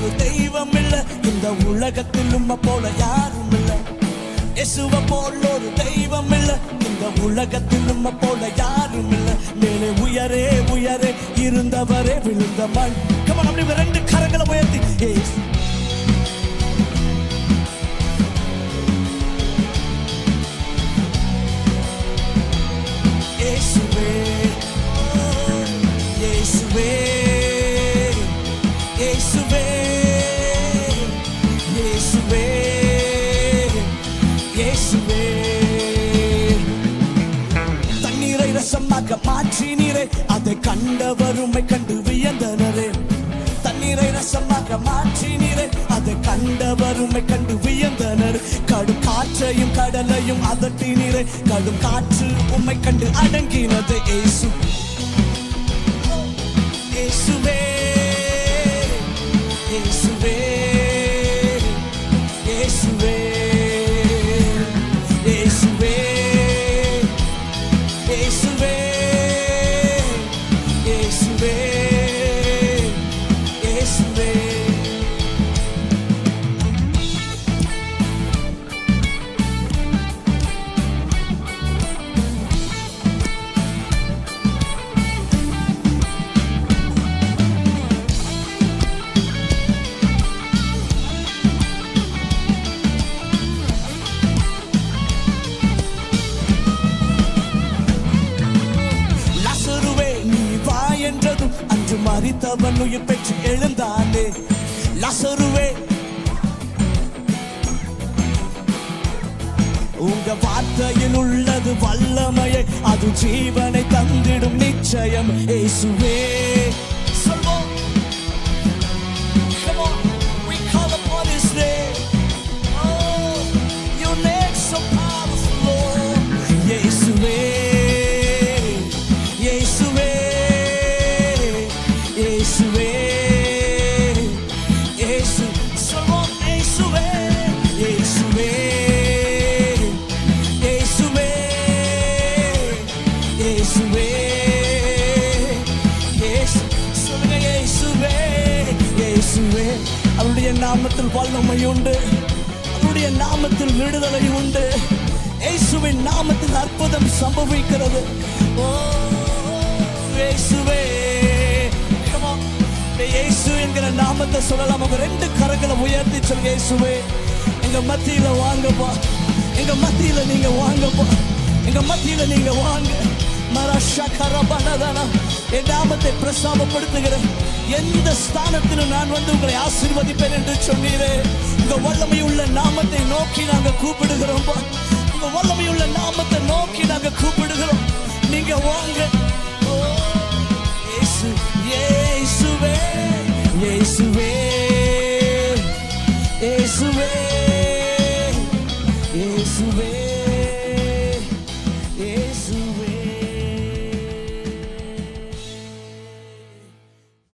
ஒரு தெய்வம் இல்ல, இந்த உலகத்தில் உம்மை போல யாரும் இல்ல. இயேசுவை போல் ஒரு தெய்வம் இல்ல, இந்த உலகத்தில் உம்மை போல யாரும் இல்ல. மேலே உயரே உயரே இருந்தவரே விழுந்த மண். Come on, அப்படி ரெண்டு கரங்களை உயர்த்தி இயேசுவே இயேசுவே இயேசுவே இயேசுவே இயேசுவே. தண்ணீரை ரசமாக மாற்றினீரே, அதை கண்டவர் உம்மை கண்டு வியந்தனரே. தண்ணீரை ரசமாக மாற்றினீரே, அதை கண்டவர் உம்மை கண்டு வியந்தனர். கடும் காற்றையும் கடலையும் அதட்டினீரே, கடும் காற்று உம்மை கண்டு அடங்கினது. இயேசு இயேசுவே இயேசுவே இயேசுவே இயேசுவே இயேசுவே இயேசுவே இயேசுவே. என்றதும் அன்று மரித்தவன் உயிர் பெற்று எழுந்தானே. லாசருவே, உங்க வார்த்தையில் உள்ளது வல்லமையை, அது ஜீவனை தந்திடும் நிச்சயம். இயேசுவே சொல்வோம். Come on, we call upon his name. Oh, your name so powerful, Lord. இயேசுவே இயேசுவே இயேசுவே இயேசு சொல்வோம். இயேசுவே இயேசுவே இயேசுவே இயேசுவே இயேசு சொல்லுங்க. இயேசுவே இயேசுவே. அவருடைய நாமத்தில் வல்லமை உண்டு, அவருடைய நாமத்தில் விடுதலை உண்டு, இயேசுவின் நாமத்தில் அற்புதம் சம்பவிக்கிறது. ஓ இயேசுவே. இயேசு என்கிற நாமத்தை சொல்லலாம். அவங்க ரெண்டு கரங்களை உயர்த்தி சொல்லுங்க. இயேசுவே எங்க மத்தியில வாங்கப்பா, எங்க மத்தியில நீங்க வாங்கப்பா, எங்க மத்தியில நீங்க வாங்க. மரஷகரபனதன என் நாமத்தை பிரஸ்தாபப்படுத்துகிறேன். எந்த ஸ்தானத்திலும் நான் வந்து உங்களை ஆசீர்வதிப்பேன் என்று சொன்னீரே. உங்க வல்லமை உள்ள நாமத்தை நோக்கி நாங்க கூப்பிடுகிறோம். உங்க வல்லமை உள்ள நாமத்தை நோக்கி நாங்க கூப்பிடுகிறோம். நீங்க வாங்க. இயேசு இயேசுவே இயேசுவே இயேசுவே